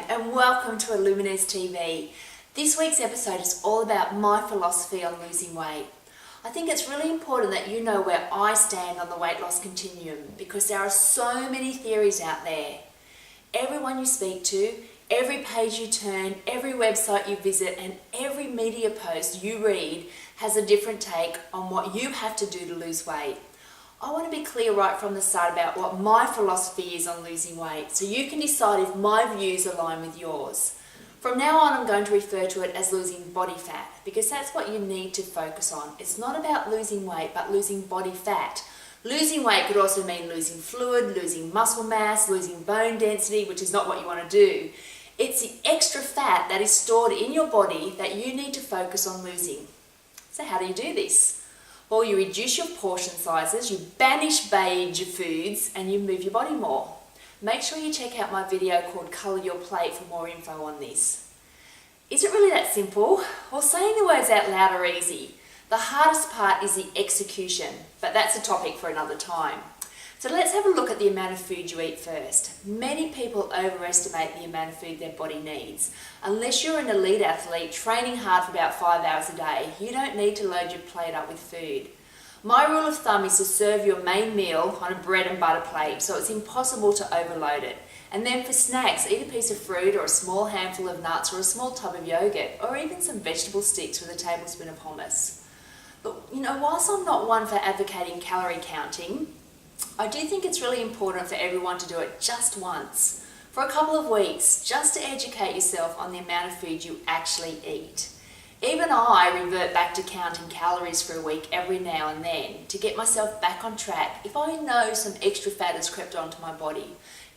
and welcome to Illuminez TV. This week's episode is all about my philosophy on losing weight. I think it's really important that you know where I stand on the weight loss continuum because there are so many theories out there. Everyone you speak to, every page you turn, every website you visit and every media post you read has a different take on what you have to do to lose weight. I want to be clear right from the start about what my philosophy is on losing weight so you can decide if my views align with yours. From now on, I'm going to refer to it as losing body fat because that's what you need to focus on. It's not about losing weight, but losing body fat. Losing weight could also mean losing fluid, losing muscle mass, losing bone density, which is not what you want to do. It's the extra fat that is stored in your body that you need to focus on losing. So how do you do this? Well, you reduce your portion sizes, you banish beige foods, and you move your body more. Make sure you check out my video called Colour Your Plate for more info on this. Is it really that simple? Well, saying the words out loud are easy. The hardest part is the execution, but that's a topic for another time. So let's have a look at the amount of food you eat first. Many people overestimate the amount of food their body needs. Unless you're an elite athlete training hard for about 5 hours a day, you don't need to load your plate up with food. My rule of thumb is to serve your main meal on a bread and butter plate, so it's impossible to overload it. And then for snacks, eat a piece of fruit or a small handful of nuts or a small tub of yogurt or even some vegetable sticks with a tablespoon of hummus. But whilst I'm not one for advocating calorie counting, I do think it's really important for everyone to do it just once, for a couple of weeks, just to educate yourself on the amount of food you actually eat. Even I revert back to counting calories for a week every now and then to get myself back on track if I know some extra fat has crept onto my body.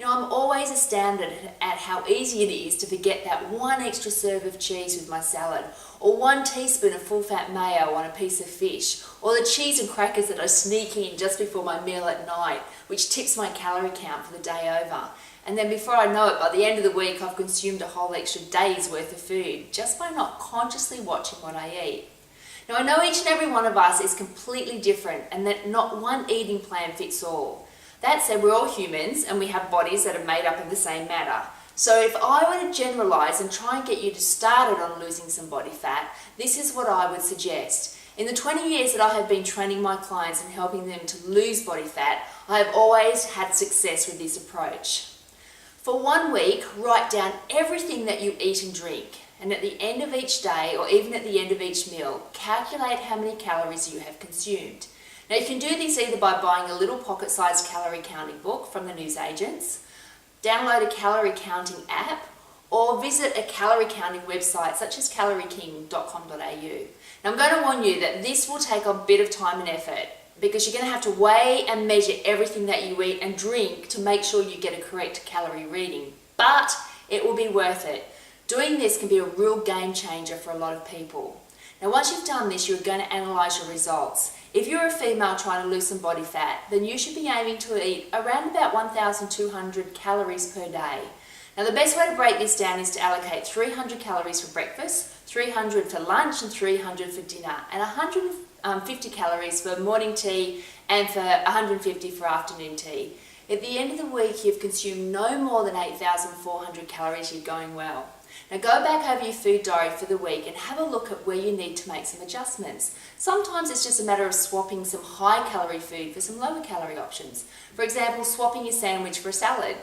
I'm always astounded at how easy it is to forget that one extra serve of cheese with my salad, or 1 teaspoon of full-fat mayo on a piece of fish, or the cheese and crackers that I sneak in just before my meal at night, which tips my calorie count for the day over. And then before I know it, by the end of the week, I've consumed a whole extra day's worth of food just by not consciously watching what I eat. Now, I know each and every one of us is completely different and that not one eating plan fits all. That said, we're all humans and we have bodies that are made up of the same matter. So if I were to generalize and try and get you to started on losing some body fat, this is what I would suggest. In the 20 years that I have been training my clients and helping them to lose body fat, I have always had success with this approach. For 1 week, write down everything that you eat and drink. And at the end of each day, or even at the end of each meal, calculate how many calories you have consumed. Now you can do this either by buying a little pocket-sized calorie counting book from the newsagents, download a calorie counting app, or visit a calorie counting website such as calorieking.com.au. Now I'm going to warn you that this will take a bit of time and effort because you're going to have to weigh and measure everything that you eat and drink to make sure you get a correct calorie reading. But it will be worth it. Doing this can be a real game changer for a lot of people. Now once you've done this, you're going to analyse your results. If you're a female trying to lose some body fat, then you should be aiming to eat around about 1,200 calories per day. Now the best way to break this down is to allocate 300 calories for breakfast, 300 for lunch and 300 for dinner, and 150 calories for morning tea and for 150 for afternoon tea. At the end of the week, you've consumed no more than 8,400 calories. You're going well. Now go back over your food diary for the week and have a look at where you need to make some adjustments. Sometimes it's just a matter of swapping some high calorie food for some lower calorie options. For example, swapping your sandwich for a salad.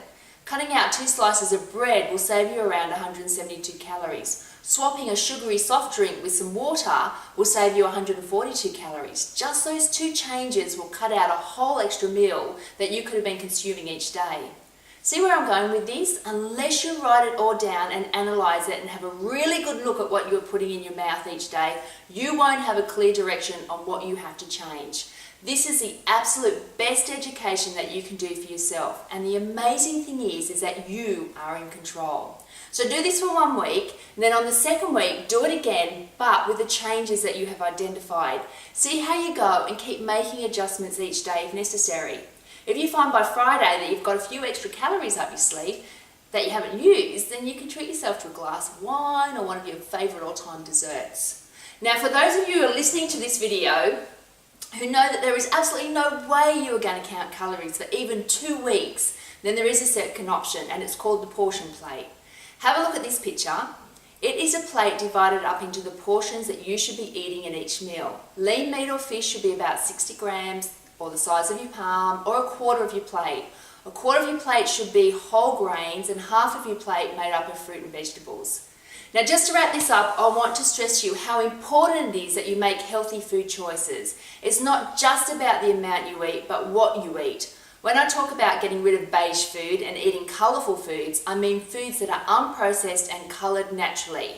Cutting out 2 slices of bread will save you around 172 calories. Swapping a sugary soft drink with some water will save you 142 calories. Just those 2 changes will cut out a whole extra meal that you could have been consuming each day. See where I'm going with this? Unless you write it all down and analyse it and have a really good look at what you're putting in your mouth each day, you won't have a clear direction on what you have to change. This is the absolute best education that you can do for yourself. And the amazing thing is that you are in control. So do this for 1 week, and then on the 2nd week, do it again, but with the changes that you have identified. See how you go and keep making adjustments each day if necessary. If you find by Friday that you've got a few extra calories up your sleeve that you haven't used, then you can treat yourself to a glass of wine or one of your favourite all-time desserts. Now, for those of you who are listening to this video who know that there is absolutely no way you are going to count calories for even 2 weeks, then there is a second option and it's called the portion plate. Have a look at this picture. It is a plate divided up into the portions that you should be eating in each meal. Lean meat or fish should be about 60 grams, or the size of your palm, or a quarter of your plate. A quarter of your plate should be whole grains and half of your plate made up of fruit and vegetables. Now, just to wrap this up, I want to stress to you how important it is that you make healthy food choices. It's not just about the amount you eat, but what you eat. When I talk about getting rid of beige food and eating colourful foods, I mean foods that are unprocessed and coloured naturally.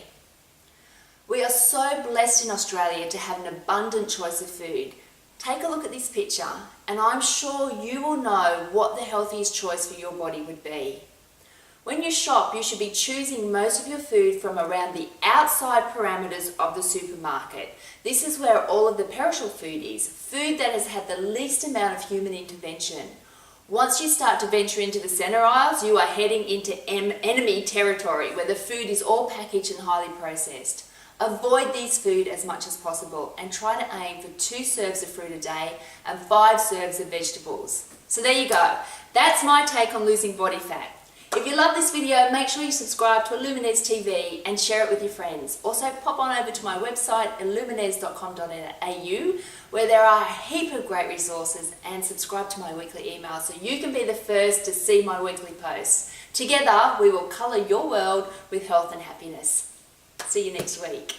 We are so blessed in Australia to have an abundant choice of food. Take a look at this picture and I'm sure you will know what the healthiest choice for your body would be. When you shop, you should be choosing most of your food from around the outside parameters of the supermarket. This is where all of the perishable food is, food that has had the least amount of human intervention. Once you start to venture into the centre aisles, you are heading into enemy territory where the food is all packaged and highly processed. Avoid these food as much as possible and try to aim for 2 serves of fruit a day and 5 serves of vegetables. So there you go. That's my take on losing body fat. If you love this video, make sure you subscribe to Illuminez TV and share it with your friends. Also, pop on over to my website, illuminez.com.au, where there are a heap of great resources, and subscribe to my weekly email so you can be the first to see my weekly posts. Together, we will colour your world with health and happiness. See you next week.